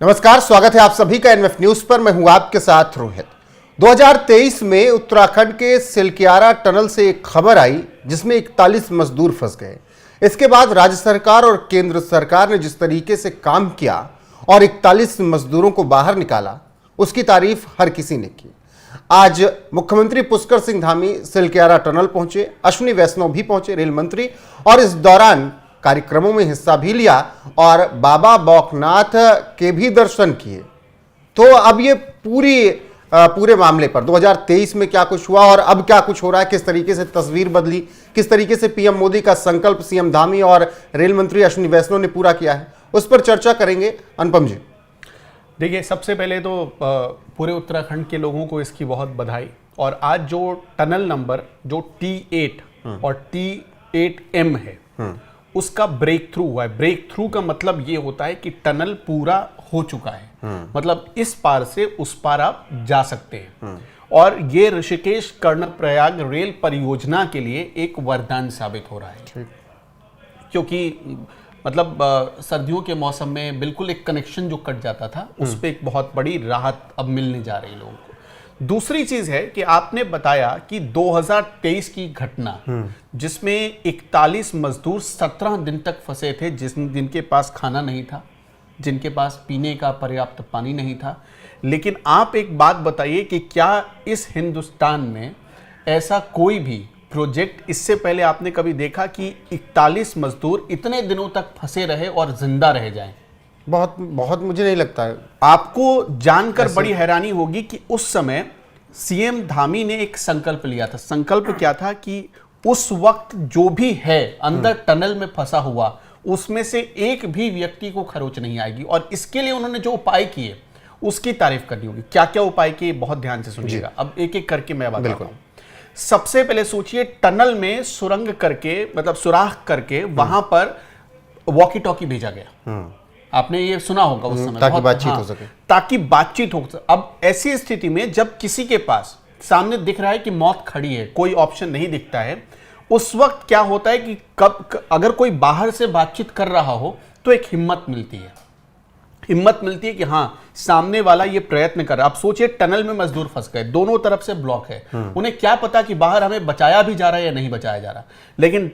नमस्कार, स्वागत है आप सभी का एनएफ न्यूज पर। मैं हूं आपके साथ रोहित। 2023 में उत्तराखंड के सिलक्यारा टनल से एक खबर आई जिसमें 41 मजदूर फंस गए। इसके बाद राज्य सरकार और केंद्र सरकार ने जिस तरीके से काम किया और 41 मजदूरों को बाहर निकाला, उसकी तारीफ हर किसी ने की। आज मुख्यमंत्री पुष्कर सिंह धामी सिलक्यारा टनल पहुंचे, अश्विनी वैष्णव भी पहुंचे, रेल मंत्री, और इस दौरान कार्यक्रमों में हिस्सा भी लिया और बाबा बौखनाथ के भी दर्शन किए। तो अब ये पूरे मामले पर 2023 में क्या कुछ हुआ और अब क्या कुछ हो रहा है, किस तरीके से तस्वीर बदली, किस तरीके से पीएम मोदी का संकल्प सीएम धामी और रेल मंत्री अश्विनी वैष्णव ने पूरा किया है, उस पर चर्चा करेंगे। अनुपम जी, देखिए, सबसे पहले तो पूरे उत्तराखंड के लोगों को इसकी बहुत बधाई। और आज जो टनल नंबर जो T8 और T8M है उसका ब्रेक थ्रू हुआ है। ब्रेक थ्रू का मतलब ये होता है कि टनल पूरा हो चुका है, मतलब इस पार से उस पार आप जा सकते हैं। और ये ऋषिकेश कर्णप्रयाग रेल परियोजना के लिए एक वरदान साबित हो रहा है, क्योंकि मतलब सर्दियों के मौसम में बिल्कुल एक कनेक्शन जो कट जाता था, उस पर एक बहुत बड़ी राहत अब मिलने जा रही है लोगों को। दूसरी चीज है कि आपने बताया कि 2023 की घटना जिसमें 41 मजदूर 17 दिन तक फंसे थे, जिनके पास खाना नहीं था, जिनके पास पीने का पर्याप्त पानी नहीं था। लेकिन आप एक बात बताइए कि क्या इस हिंदुस्तान में ऐसा कोई भी प्रोजेक्ट इससे पहले आपने कभी देखा कि 41 मजदूर इतने दिनों तक फंसे रहे और जिंदा रह जाएं? बहुत मुझे नहीं लगता है। आपको जानकर बड़ी हैरानी होगी कि उस समय सीएम धामी ने एक संकल्प लिया था। संकल्प क्या था कि उस वक्त जो भी है अंदर टनल में फंसा हुआ, उसमें से एक भी व्यक्ति को खरोच नहीं आएगी। और इसके लिए उन्होंने जो उपाय किए उसकी तारीफ करनी होगी। क्या क्या उपाय किए, बहुत ध्यान से सुनिएगा। अब एक एक करके मैं बताता हूं। सबसे पहले सोचिए, टनल में सुरंग करके, मतलब सुराख करके वहां पर वॉकी टॉकी भेजा गया। आपने ये सुना होगा उस समय, ताकि बातचीत हो सके, ताकि बातचीत हो सके। अब ऐसी स्थिति में जब किसी के पास सामने दिख रहा है कि मौत खड़ी है, कोई ऑप्शन नहीं दिखता है, उस वक्त क्या होता है कि अगर कोई बाहर से बातचीत कर रहा हो तो एक हिम्मत मिलती है। हिम्मत मिलती है कि हाँ, सामने वाला ये प्रयत्न कर रहा है। अब सोचिए, टनल में मजदूर फंस गए, दोनों तरफ से ब्लॉक है, उन्हें क्या पता कि बाहर हमें बचाया भी जा रहा है या नहीं बचाया जा रहा। लेकिन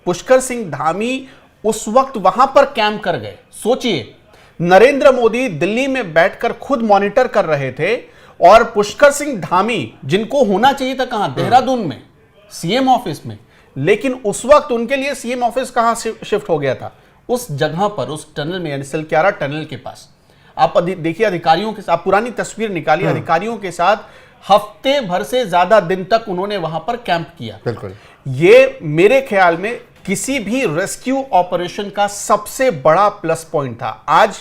पुष्कर सिंह धामी उस वक्त वहां पर कैंप कर गए। सोचिए, नरेंद्र मोदी दिल्ली में बैठकर खुद मॉनिटर कर रहे थे और पुष्कर सिंह धामी, जिनको होना चाहिए था कहां, देहरादून में, सीएम ऑफिस में, लेकिन उस वक्त उनके लिए सीएम ऑफिस कहां शिफ्ट हो गया था, उस जगह पर, उस टनल में, यानी सिलक्यारा टनल के पास। आप देखिए, अधिकारियों के साथ, पुरानी तस्वीर निकालिए, अधिकारियों के साथ हफ्ते भर से ज्यादा दिन तक उन्होंने वहां पर कैंप किया। बिल्कुल, ये मेरे ख्याल में किसी भी रेस्क्यू ऑपरेशन का सबसे बड़ा प्लस पॉइंट था। आज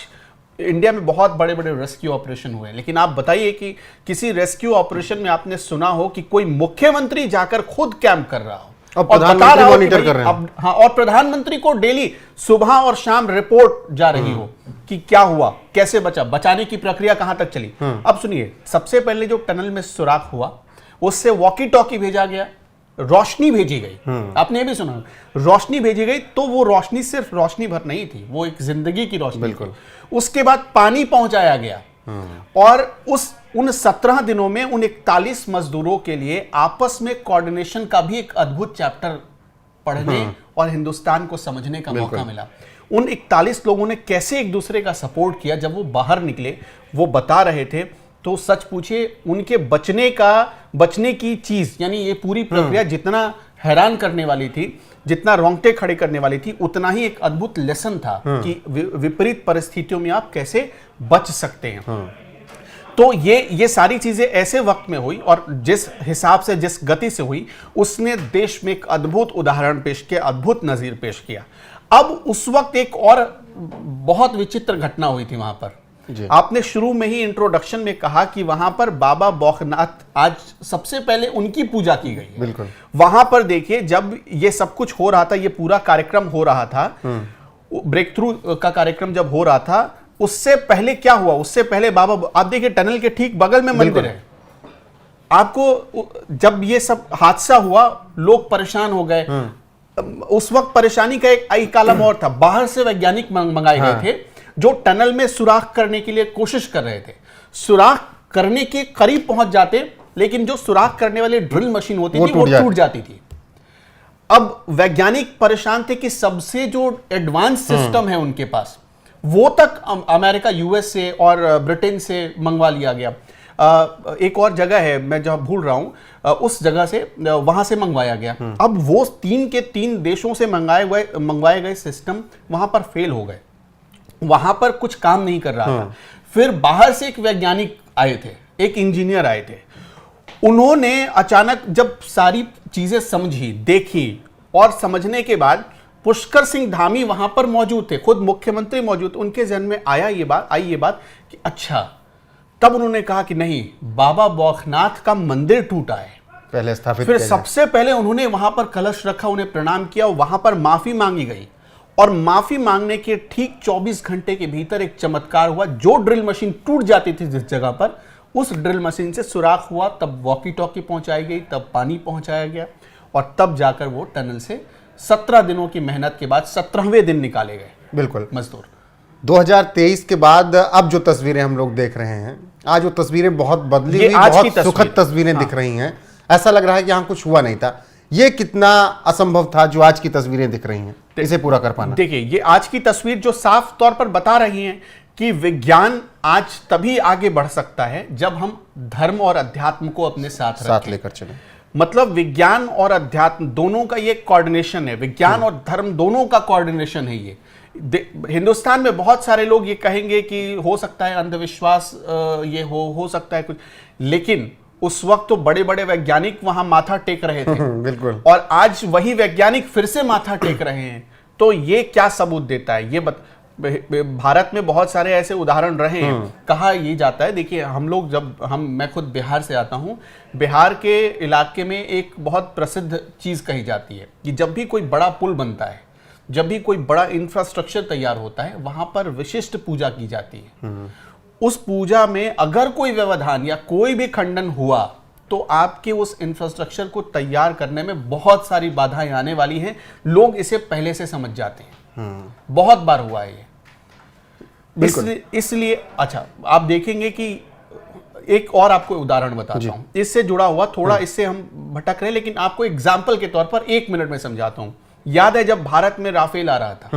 इंडिया में बहुत बड़े बड़े रेस्क्यू ऑपरेशन हुए, लेकिन आप बताइए कि किसी रेस्क्यू ऑपरेशन में आपने सुना हो कि कोई मुख्यमंत्री जाकर खुद कैंप कर रहा हो और प्रधानमंत्री मॉनिटर कर रहे हैं। हाँ, और प्रधानमंत्री को डेली सुबह और शाम रिपोर्ट जा रही हो कि क्या हुआ, कैसे बचा, बचाने की प्रक्रिया कहां तक चली। अब सुनिए, सबसे पहले जो टनल में सुराख हुआ, उससे वॉकी टॉकी भेजा गया, रोशनी भेजी गई। आपने ये भी सुना, रोशनी भेजी गई। तो वो रोशनी सिर्फ रोशनी भर नहीं थी, वो एक जिंदगी की रोशनी। बिल्कुल। उसके बाद पानी पहुंचाया गया और उन 17 दिनों में उन 41 मजदूरों के लिए आपस में कोऑर्डिनेशन का भी एक अद्भुत चैप्टर पढ़ने और हिंदुस्तान को समझने का मौका मिला। उन 41 लोगों ने कैसे एक दूसरे का सपोर्ट किया। जब वो बाहर निकले, वो बता रहे थे, तो सच पूछिए, उनके बचने की चीज, यानी ये पूरी प्रक्रिया जितना हैरान करने वाली थी, जितना रोंगटे खड़े करने वाली थी, उतना ही एक अद्भुत लेसन था कि विपरीत परिस्थितियों में आप कैसे बच सकते हैं। तो ये सारी चीजें ऐसे वक्त में हुई और जिस हिसाब से, जिस गति से हुई, उसने देश में एक अद्भुत उदाहरण पेश किया, अद्भुत नजीर पेश किया। अब उस वक्त एक और बहुत विचित्र घटना हुई थी वहां पर। आपने शुरू में ही इंट्रोडक्शन में कहा कि वहां पर बाबा बौखनाथ, आज सबसे पहले उनकी पूजा की गई है। बिल्कुल। वहां पर देखिए, जब ये सब कुछ हो रहा था, ये पूरा कार्यक्रम हो रहा था, ब्रेक थ्रू का कार्यक्रम जब हो रहा था, उससे पहले क्या हुआ? उससे पहले बाबा, आप देखिए, टनल के ठीक बगल में मंदिर है। आपको जब ये सब हादसा हुआ, लोग परेशान हो गए। उस वक्त परेशानी का एक कालम और था, बाहर से वैज्ञानिक मंगाए गए थे जो टनल में सुराख करने के लिए कोशिश कर रहे थे, सुराख करने के करीब पहुंच जाते, लेकिन जो सुराख करने वाली ड्रिल मशीन होती थी वो टूट जाती थी। अब वैज्ञानिक परेशान थे कि सबसे जो एडवांस सिस्टम है उनके पास, वो तक अमेरिका, यूएस से और ब्रिटेन से मंगवा लिया गया। एक और जगह है, मैं जहां भूल रहा हूं, उस जगह से, वहां से मंगवाया गया। अब वो 3 के 3 देशों से मंगवाए गए सिस्टम वहां पर फेल हो गए, वहां पर कुछ काम नहीं कर रहा था। फिर बाहर से एक वैज्ञानिक आए थे, एक इंजीनियर आए थे, उन्होंने अचानक जब सारी चीजें समझी, देखी, और समझने के बाद पुष्कर सिंह धामी वहां पर मौजूद थे, खुद मुख्यमंत्री मौजूद, उनके जहन में आई ये बात कि अच्छा, तब उन्होंने कहा कि नहीं, बाबा बौखनाथ का मंदिर टूटा है, पहले स्थापित। फिर सबसे पहले उन्होंने वहां पर कलश रखा, उन्हें प्रणाम किया, वहां पर माफी मांगी गई, और माफी मांगने के ठीक 24 घंटे के भीतर एक चमत्कार हुआ। जो ड्रिल मशीन टूट जाती थी जिस जगह पर, उस ड्रिल मशीन से सुराख हुआ, तब वॉकी टॉकी पहुंचाई गई, तब पानी पहुंचाया गया, और तब जाकर वो टनल से 17 दिनों की मेहनत के बाद 17वें दिन निकाले गए बिल्कुल मजदूर। 2023 के बाद अब जो तस्वीरें हम लोग देख रहे हैं, आज वो तस्वीरें बहुत बदली हुई, आज की बहुत सुखद तस्वीरें दिख रही हैं। ऐसा लग रहा है कि यहाँ कुछ हुआ नहीं था। ये कितना असंभव था जो आज की तस्वीरें दिख रही हैं, इसे पूरा कर पाना। देखिए, ये आज की तस्वीर जो साफ तौर पर बता रही है कि विज्ञान आज तभी आगे बढ़ सकता है जब हम धर्म और अध्यात्म को अपने साथ लेकर चलें। मतलब विज्ञान और अध्यात्म दोनों का ये कोऑर्डिनेशन है, विज्ञान और धर्म दोनों का कोऑर्डिनेशन है ये। हिंदुस्तान में बहुत सारे लोग ये कहेंगे कि हो सकता है अंधविश्वास, ये हो सकता है कुछ, लेकिन उस वक्त तो बड़े बड़े वैज्ञानिक वहां माथा टेक रहे थे बिल्कुल, और आज वही वैज्ञानिक फिर से माथा टेक रहे हैं। तो ये क्या सबूत देता है? ये भारत में बहुत सारे ऐसे उदाहरण रहे हैं। कहा ये जाता है, देखिए, हम लोग मैं खुद बिहार से आता हूं, बिहार के इलाके में एक बहुत प्रसिद्ध चीज कही जाती है कि जब भी कोई बड़ा पुल बनता है, जब भी कोई बड़ा इंफ्रास्ट्रक्चर तैयार होता है, वहां पर विशिष्ट पूजा की जाती है। उस पूजा में अगर कोई व्यवधान या कोई भी खंडन हुआ तो आपके उस इंफ्रास्ट्रक्चर को तैयार करने में बहुत सारी बाधाएं आने वाली हैं। लोग इसे पहले से समझ जाते हैं। बहुत बार हुआ है ये। इसलिए अच्छा, आप देखेंगे कि एक और आपको उदाहरण बताता हूं, इससे जुड़ा हुआ, थोड़ा इससे हम भटक रहे हैं, लेकिन आपको एग्जाम्पल के तौर पर 1 मिनट में समझाता हूं। याद है जब भारत में राफेल आ रहा था?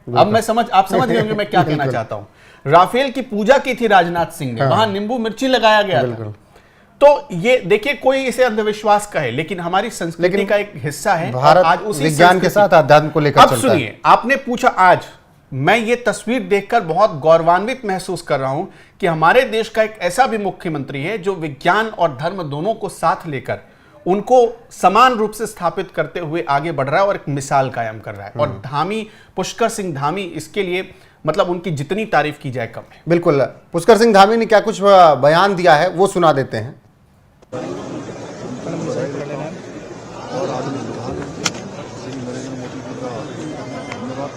अब आप समझ गए होंगे मैं क्या कहना चाहता हूं। राफेल की पूजा की थी राजनाथ सिंह ने, वहां नींबू मिर्ची लगाया गया था। तो ये देखिए, कोई इसे अंधविश्वास कहे, लेकिन हमारी संस्कृति का एक हिस्सा है। भारत आज उसी विज्ञान के साथ अध्यात्म को लेकर चलता है। अब सुनिए, आपने पूछा, आज मैं ये तस्वीर देखकर बहुत गौरवान्वित महसूस कर रहा हूं कि हमारे देश का एक ऐसा भी मुख्यमंत्री है जो विज्ञान और धर्म दोनों को साथ लेकर उनको समान रूप से स्थापित करते हुए आगे बढ़ रहा है और एक मिसाल कायम कर रहा है। और धामी, पुष्कर सिंह धामी, इसके लिए मतलब उनकी जितनी तारीफ की जाए कम है। बिल्कुल। पुष्कर सिंह धामी ने क्या कुछ बयान दिया है, वो सुना देते हैं। और आज श्री नरेंद्र मोदी जी का धन्यवाद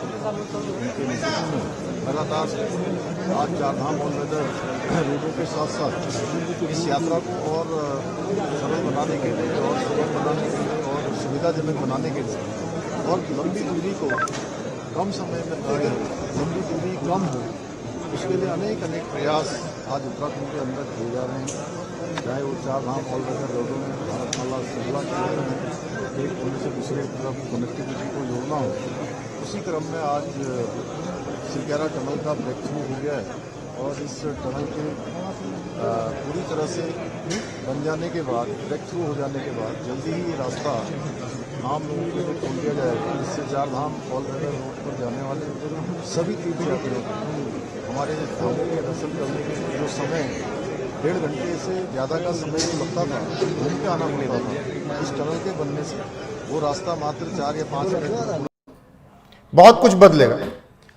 लगातार आज चारधाम ऑल वेदर रोडों के साथ साथ इस यात्रा को और सरल बनाने के लिए और सुगम बनाने के लिए और सुविधाजनक बनाने के लिए और लंबी दूरी को कम समय में तय हो, लंबी दूरी कम हो, उसके लिए अनेक प्रयास आज उत्तराखंड के अंदर किए जा रहे हैं। चाहे वो चारधाम ऑल वेदर रोडों में भारतमाला श्रृंखला के एक पुल से दूसरे तरफ कनेक्टिविटी को जोड़ना हो, उसी क्रम में आज सिलक्यारा टनल का ब्रेक थ्रू हो गया है। और इस टनल के पूरी तरह से बन जाने के बाद, ब्रेक थ्रू हो जाने के बाद जल्दी ही ये रास्ता आम लोगों के लिए खोल दिया जाएगा, जिससे चारधाम ऑल वेदर रोड पर जाने वाले सभी तीर्थयात्रियों को हमारे धामों के दर्शन करने के जो समय 1.5 घंटे से ज़्यादा का समय जो लगता था, घूम के आना पड़ता था, इस टनल के बनने से वो रास्ता मात्र 4 या 5 मिनट बहुत कुछ बदलेगा।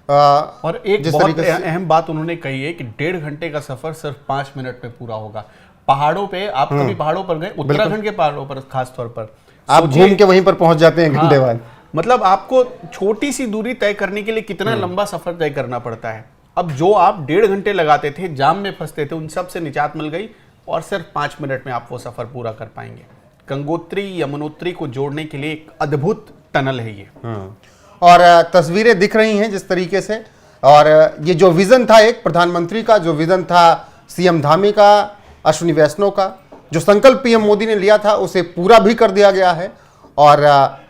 और एक बहुत अहम बात उन्होंने कही है कि 1.5 घंटे का सफर सिर्फ 5 मिनट में पूरा होगा। पहाड़ों पे, आप कभी पहाड़ों पर गए? उत्तराखंड के पहाड़ों पर खास तौर पर आप घूम के वहीं पर पहुंच जाते हैं घंटे बाद। मतलब आपको छोटी सी दूरी तय करने के लिए कितना लंबा सफर तय करना पड़ता है। अब जो आप 1.5 घंटे लगाते थे, जाम में फंसते थे, उन सब से निजात मिल गई और सिर्फ 5 मिनट में आप वो सफर पूरा कर पाएंगे। गंगोत्री यमुनोत्री को जोड़ने के लिए एक अद्भुत टनल है ये। और तस्वीरें दिख रही हैं जिस तरीके से, और ये जो विज़न था एक प्रधानमंत्री का, जो विज़न था सीएम धामी का, अश्विनी वैष्णव का, जो संकल्प पीएम मोदी ने लिया था उसे पूरा भी कर दिया गया है। और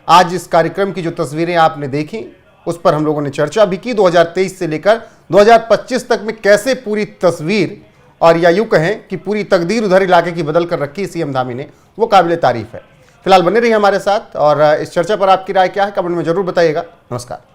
आज इस कार्यक्रम की जो तस्वीरें आपने देखी उस पर हम लोगों ने चर्चा भी की। 2023 से लेकर 2025 तक में कैसे पूरी तस्वीर और या यूँ कहें कि पूरी तकदीर उधर इलाके की बदल कर रखी सीएम धामी ने, वो काबिल तारीफ है। फिलहाल बने रहिए हमारे साथ और इस चर्चा पर आपकी राय क्या है कमेंट में जरूर बताइएगा। नमस्कार।